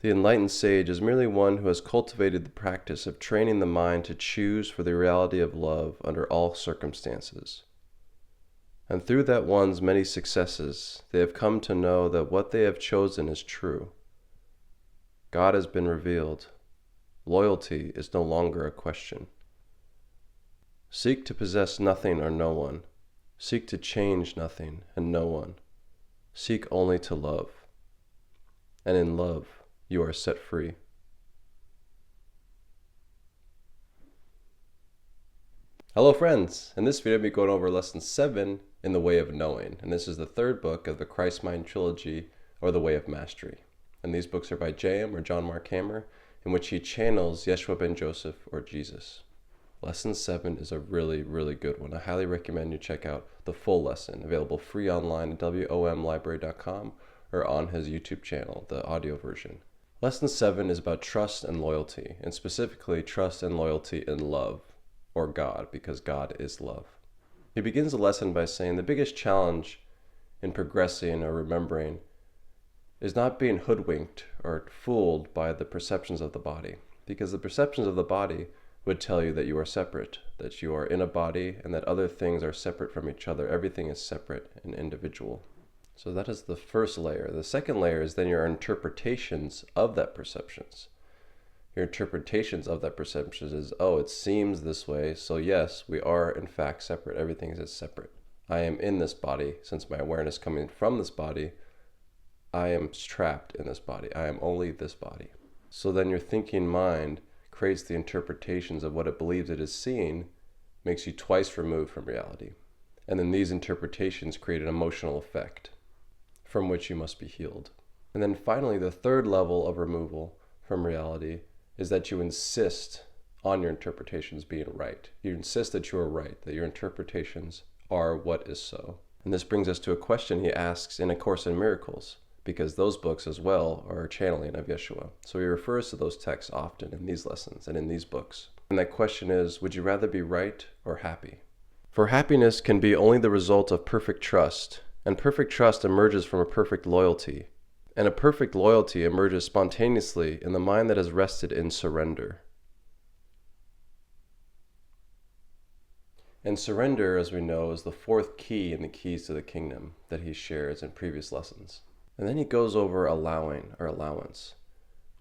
The enlightened sage is merely one who has cultivated the practice of training the mind to choose for the reality of love under all circumstances. And through that one's many successes, they have come to know that what they have chosen is true. God has been revealed. Loyalty is no longer a question. Seek to possess nothing or no one. Seek to change nothing and no one. Seek only to love. And in love, you are set free. Hello friends! In this video I'll be going over lesson 7 in the Way of Knowing, and this is the third book of the Christ Mind trilogy, or the Way of Mastery. And these books are by Jayem, or John Mark Hamer, in which he channels Jeshua ben Joseph, or Jesus. Lesson 7 is a really good one. I highly recommend you check out the full lesson, available free online at womlibrary.com or on his YouTube channel, the audio version. Lesson 7 is about trust and loyalty, and specifically trust and loyalty in love, or God, because God is love. He begins the lesson by saying the biggest challenge in progressing or remembering is not being hoodwinked or fooled by the perceptions of the body, because the perceptions of the body would tell you that you are separate, that you are in a body, and that other things are separate from each other. Everything is separate and individual. So that is the first layer. The second layer is then your interpretations of that perceptions. Your interpretations of that perception is, oh, it seems this way, so yes, we are in fact separate. Everything is separate. I am in this body. Since my awareness coming from this body, I am trapped in this body. I am only this body. So then your thinking mind creates the interpretations of what it believes it is seeing, makes you twice removed from reality. And then these interpretations create an emotional effect from which you must be healed. And then finally, the third level of removal from reality is that you insist on your interpretations being right. You insist that you are right, that your interpretations are what is so. And this brings us to a question he asks in A Course in Miracles, because those books as well are a channeling of Jeshua. So he refers to those texts often in these lessons and in these books. And that question is, would you rather be right or happy? For happiness can be only the result of perfect trust, and perfect trust emerges from a perfect loyalty. And a perfect loyalty emerges spontaneously in the mind that has rested in surrender. And surrender, as we know, is the fourth key in the keys to the kingdom that he shares in previous lessons. And then he goes over allowing, or allowance,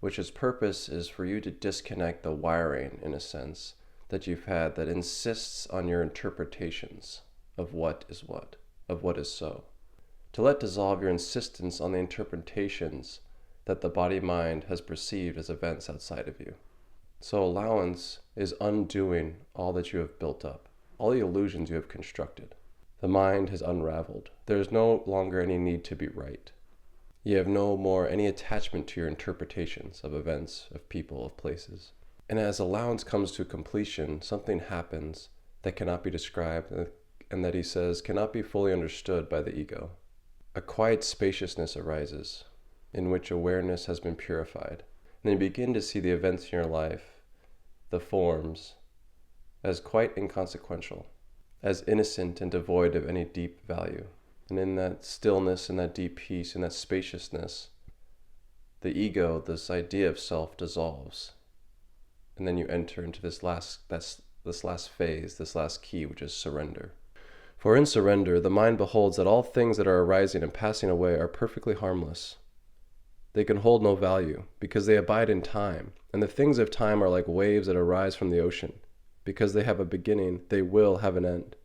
which its purpose is for you to disconnect the wiring, in a sense, that you've had that insists on your interpretations of what is what, of what is so. To let dissolve your insistence on the interpretations that the body-mind has perceived as events outside of you. So allowance is undoing all that you have built up, all the illusions you have constructed. The mind has unraveled. There is no longer any need to be right. You have no more any attachment to your interpretations of events, of people, of places. And as allowance comes to completion, something happens that cannot be described and that he says cannot be fully understood by the ego. A quiet spaciousness arises in which awareness has been purified. And you begin to see the events in your life, the forms, as quite inconsequential, as innocent and devoid of any deep value. And in that stillness, in that deep peace, in that spaciousness, the ego, this idea of self, dissolves. And then you enter into this last phase, this last key, which is surrender. For in surrender, the mind beholds that all things that are arising and passing away are perfectly harmless. They can hold no value, because they abide in time, and the things of time are like waves that arise from the ocean. Because they have a beginning, they will have an end.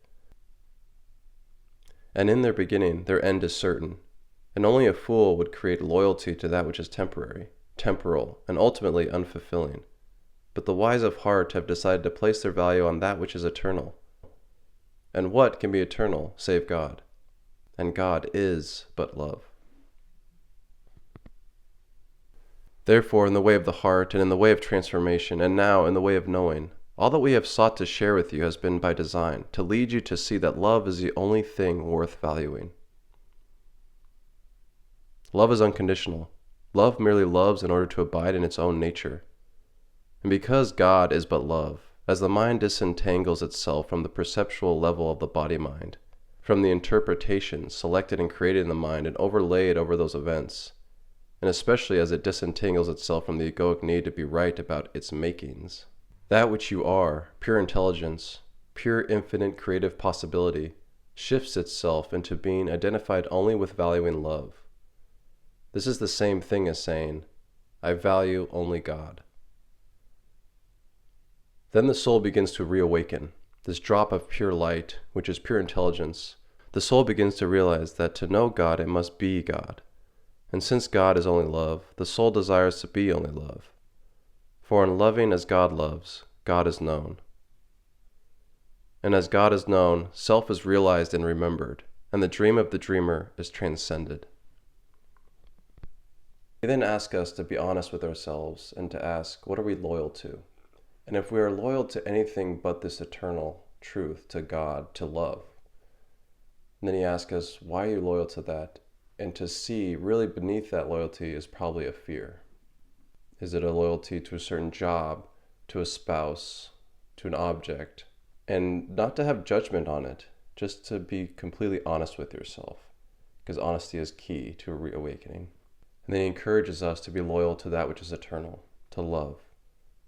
And in their beginning, their end is certain, and only a fool would create loyalty to that which is temporary, temporal, and ultimately unfulfilling. But the wise of heart have decided to place their value on that which is eternal. And what can be eternal save God? And God is but love. Therefore, in the way of the heart, and in the way of transformation, and now in the way of knowing, all that we have sought to share with you has been by design, to lead you to see that love is the only thing worth valuing. Love is unconditional. Love merely loves in order to abide in its own nature. And because God is but love, as the mind disentangles itself from the perceptual level of the body-mind, from the interpretations selected and created in the mind and overlaid over those events, and especially as it disentangles itself from the egoic need to be right about its makings. That which you are, pure intelligence, pure infinite creative possibility, shifts itself into being identified only with valuing love. This is the same thing as saying, I value only God. Then the soul begins to reawaken. This drop of pure light, which is pure intelligence, the soul begins to realize that to know God, it must be God. And since God is only love, the soul desires to be only love. For in loving as God loves, God is known. And as God is known, self is realized and remembered, and the dream of the dreamer is transcended. He then asks us to be honest with ourselves and to ask, what are we loyal to? And if we are loyal to anything but this eternal truth, to God, to love, and then he asks us, why are you loyal to that? And to see really beneath that loyalty is probably a fear. Is it a loyalty to a certain job, to a spouse, to an object? And not to have judgment on it, just to be completely honest with yourself, because honesty is key to a reawakening. And then he encourages us to be loyal to that which is eternal, to love,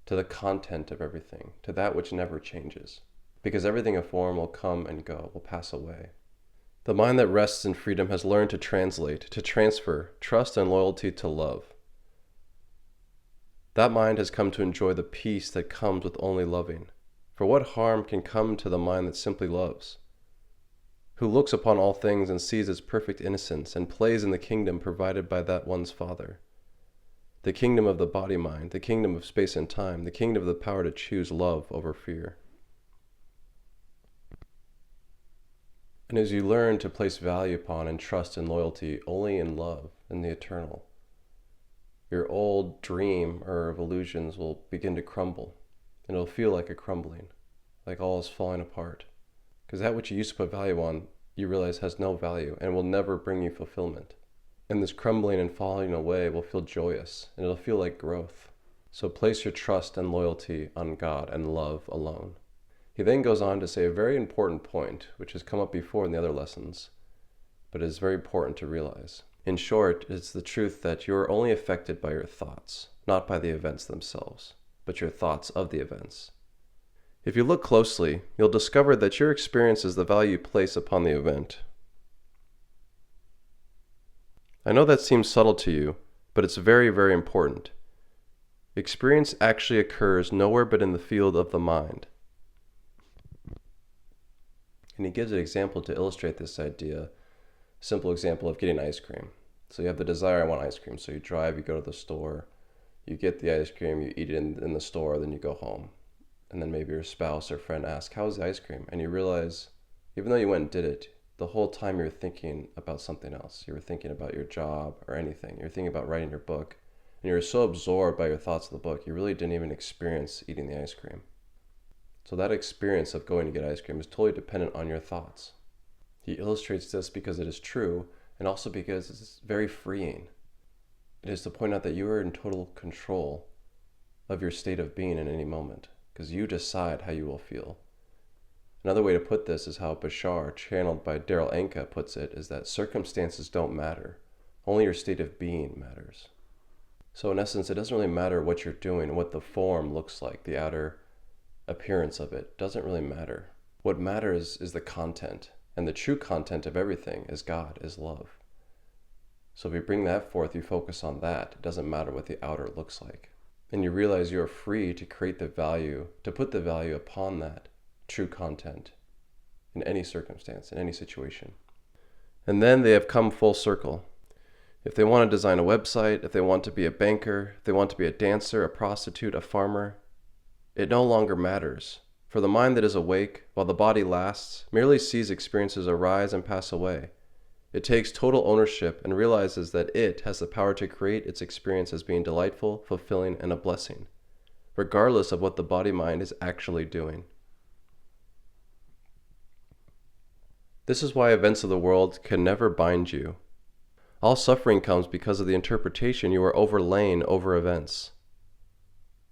to the content of everything, to that which never changes, because everything of form will come and go, will pass away. The mind that rests in freedom has learned to translate, to transfer trust and loyalty to love. That mind has come to enjoy the peace that comes with only loving. For what harm can come to the mind that simply loves, who looks upon all things and sees its perfect innocence and plays in the kingdom provided by that one's Father? The kingdom of the body-mind, the kingdom of space and time, the kingdom of the power to choose love over fear. And as you learn to place value upon and trust and loyalty only in love and the eternal, your old dream or of illusions will begin to crumble. And it'll feel like a crumbling, like all is falling apart. Because that which you used to put value on, you realize has no value and will never bring you fulfillment. And this crumbling and falling away will feel joyous, and it'll feel like growth. So place your trust and loyalty on God and love alone. He then goes on to say a very important point, which has come up before in the other lessons, but is very important to realize. In short, it's the truth that you are only affected by your thoughts, not by the events themselves, but your thoughts of the events. If you look closely, you'll discover that your experience is the value you place upon the event. I know that seems subtle to you, but it's very, very important. Experience actually occurs nowhere but in the field of the mind. And he gives an example to illustrate this idea, a simple example of getting ice cream. So you have the desire, I want ice cream. So you drive, you go to the store, you get the ice cream, you eat it in the store, then you go home. And then maybe your spouse or friend asks, how's the ice cream? And you realize, even though you went and did it, the whole time you were thinking about something else. You were thinking about your job or anything. You were thinking about writing your book. And you were so absorbed by your thoughts of the book, you really didn't even experience eating the ice cream. So that experience of going to get ice cream is totally dependent on your thoughts. He illustrates this because it is true, and also because it's very freeing. It is to point out that you are in total control of your state of being in any moment, because you decide how you will feel. Another way to put this is how Bashar, channeled by Daryl Anka, puts it, is that circumstances don't matter. Only your state of being matters. So in essence, it doesn't really matter what you're doing, what the form looks like, the outer appearance of it doesn't really matter. What matters is the content, and the true content of everything is God, is love. So if you bring that forth, you focus on that. It doesn't matter what the outer looks like. And you realize you are free to create the value, to put the value upon that true content in any circumstance, in any situation. And then they have come full circle. If they want to design a website, if they want to be a banker, if they want to be a dancer, a prostitute, a farmer, it no longer matters. For the mind that is awake, while the body lasts, merely sees experiences arise and pass away. It takes total ownership and realizes that it has the power to create its experience as being delightful, fulfilling, and a blessing, regardless of what the body-mind is actually doing. This is why events of the world can never bind you. All suffering comes because of the interpretation you are overlaying over events.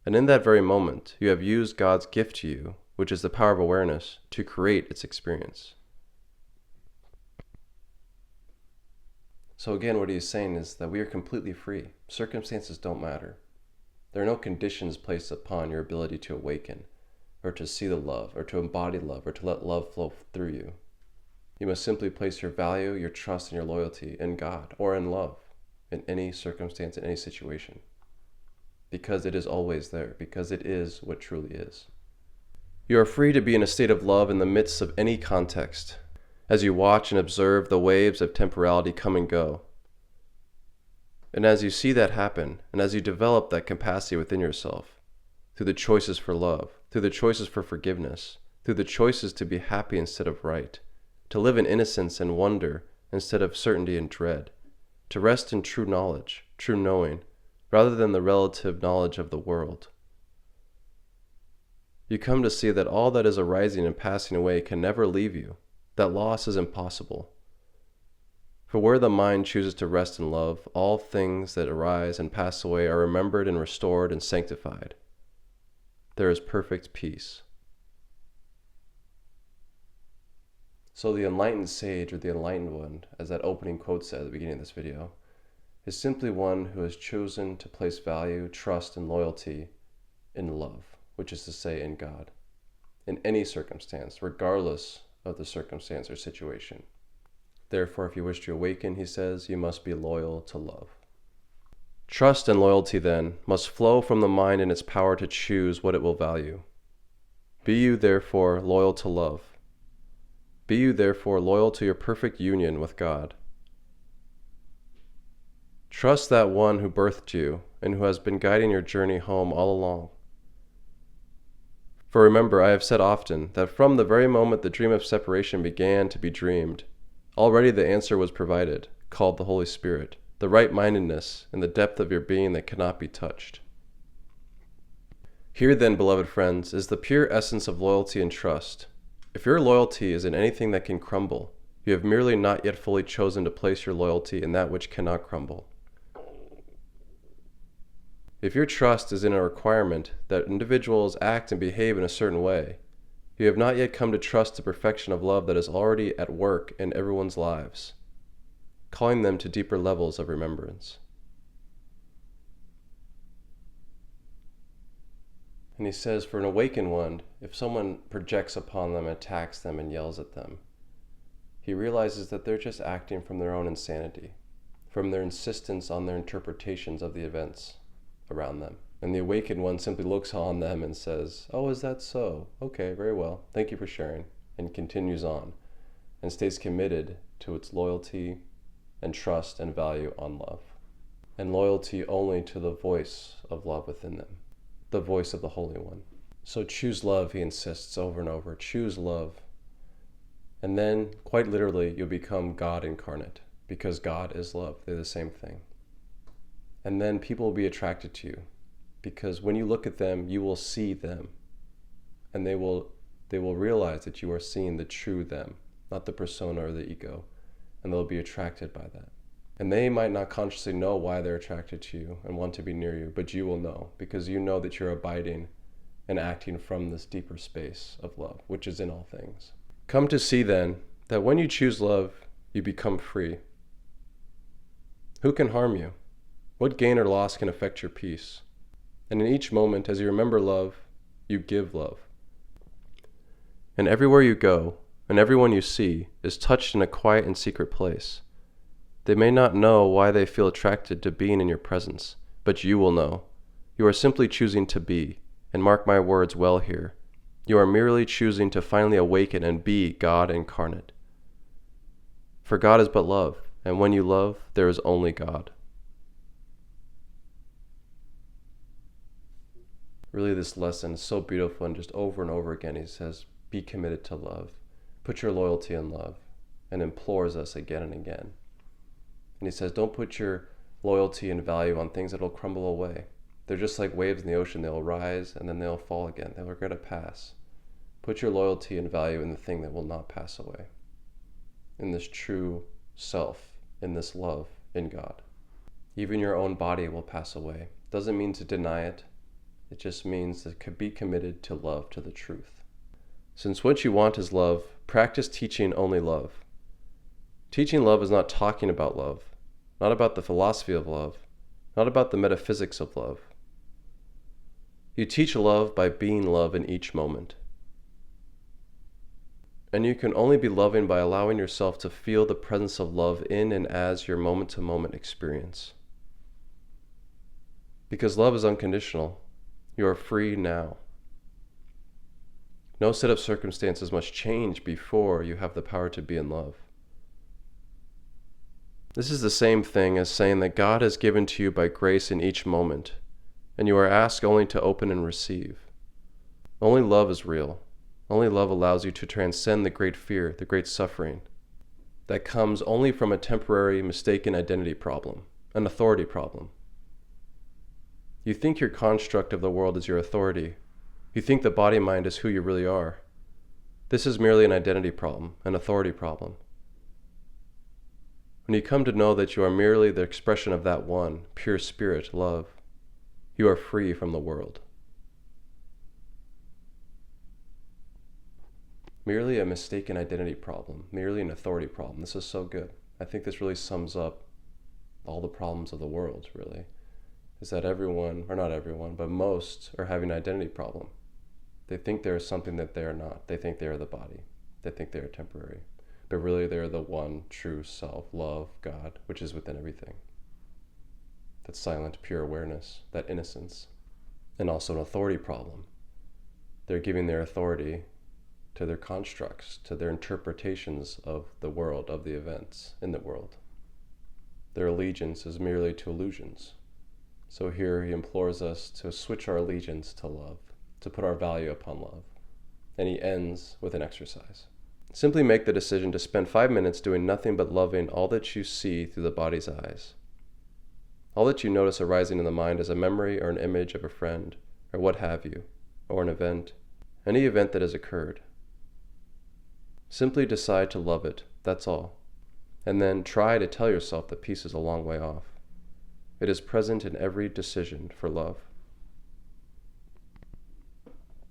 And in that very moment, you have used God's gift to you, which is the power of awareness, to create its experience. So again, what he's saying is that we are completely free. Circumstances don't matter. There are no conditions placed upon your ability to awaken, or to see the love, or to embody love, or to let love flow through you. You must simply place your value, your trust, and your loyalty in God, or in love, in any circumstance, in any situation. Because it is always there, because it is what truly is. You are free to be in a state of love in the midst of any context, as you watch and observe the waves of temporality come and go. And as you see that happen, and as you develop that capacity within yourself, through the choices for love, through the choices for forgiveness, through the choices to be happy instead of right, to live in innocence and wonder instead of certainty and dread, to rest in true knowledge, true knowing, rather than the relative knowledge of the world. You come to see that all that is arising and passing away can never leave you, that loss is impossible. For where the mind chooses to rest in love, all things that arise and pass away are remembered and restored and sanctified. There is perfect peace. So the enlightened sage, or the enlightened one, as that opening quote said at the beginning of this video, is simply one who has chosen to place value, trust, and loyalty in love, which is to say in God, in any circumstance, regardless of the circumstance or situation. Therefore, if you wish to awaken, he says, you must be loyal to love. Trust and loyalty, then, must flow from the mind in its power to choose what it will value. Be you, therefore, loyal to love. Be you, therefore, loyal to your perfect union with God. Trust that one who birthed you and who has been guiding your journey home all along. For remember, I have said often that from the very moment the dream of separation began to be dreamed, already the answer was provided, called the Holy Spirit, the right-mindedness in the depth of your being that cannot be touched. Here then, beloved friends, is the pure essence of loyalty and trust. If your loyalty is in anything that can crumble, you have merely not yet fully chosen to place your loyalty in that which cannot crumble. If your trust is in a requirement that individuals act and behave in a certain way, you have not yet come to trust the perfection of love that is already at work in everyone's lives, calling them to deeper levels of remembrance. And he says, for an awakened one, if someone projects upon them, attacks them, and yells at them, he realizes that they're just acting from their own insanity, from their insistence on their interpretations of the events around them. And the awakened one simply looks on them and says, oh, is that so? Okay, very well. Thank you for sharing. And continues on and stays committed to its loyalty and trust and value on love. And loyalty only to the voice of love within them, the voice of the Holy One. So choose love, he insists over and over. Choose love. And then, quite literally, you'll become God incarnate, because God is love. They're the same thing. And then people will be attracted to you, because when you look at them, you will see them. And they will realize that you are seeing the true them, not the persona or the ego. And they'll be attracted by that. And they might not consciously know why they're attracted to you and want to be near you, but you will know, because you know that you're abiding and acting from this deeper space of love, which is in all things. Come to see then that when you choose love, you become free. Who can harm you? What gain or loss can affect your peace? And in each moment, as you remember love, you give love. And everywhere you go, and everyone you see, is touched in a quiet and secret place. They may not know why they feel attracted to being in your presence, but you will know. You are simply choosing to be, and mark my words well here. You are merely choosing to finally awaken and be God incarnate. For God is but love, and when you love, there is only God. Really, this lesson is so beautiful, and just over and over again he says, be committed to love. Put your loyalty in love, and implores us again and again. And he says, don't put your loyalty and value on things that will crumble away. They're just like waves in the ocean. They'll rise and then they'll fall again. They are going to pass. Put your loyalty and value in the thing that will not pass away, in this true self, in this love in God. Even your own body will pass away. Doesn't mean to deny it. It just means to be committed to love, to the truth. Since what you want is love, practice teaching only love. Teaching love is not talking about love. not about the philosophy of love, not about the metaphysics of love. You teach love by being love in each moment. And you can only be loving by allowing yourself to feel the presence of love in and as your moment-to-moment experience. Because love is unconditional. You are free now. No set of circumstances must change before you have the power to be in love. This is the same thing as saying that God has given to you by grace in each moment, and you are asked only to open and receive. Only love is real. Only love allows you to transcend the great fear, the great suffering that comes only from a temporary mistaken identity problem, an authority problem. You think your construct of the world is your authority. You think the body-mind is who you really are. This is merely an identity problem, an authority problem. When you come to know that you are merely the expression of that one, pure spirit, love, you are free from the world. Merely a mistaken identity problem, merely an authority problem. This is so good. I think this really sums up all the problems of the world, really, is that everyone, or not everyone, but most are having an identity problem. They think they are something that they are not. They think they are the body. They think they are temporary. But really they are the one true self, love, God, which is within everything. That silent, pure awareness, that innocence. And also an authority problem. They're giving their authority to their constructs, to their interpretations of the world, of the events in the world. Their allegiance is merely to illusions. So here he implores us to switch our allegiance to love, to put our value upon love. And he ends with an exercise. Simply make the decision to spend 5 minutes doing nothing but loving all that you see through the body's eyes. All that you notice arising in the mind is a memory or an image of a friend, or what have you, or an event, any event that has occurred. Simply decide to love it, that's all. And then try to tell yourself that peace is a long way off. It is present in every decision for love.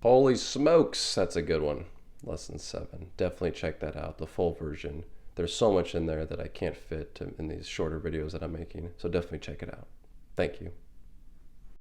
Holy smokes, that's a good one. Lesson 7. Definitely check that out, the full version. There's so much in there that I can't fit in these shorter videos that I'm making, so definitely check it out. Thank you.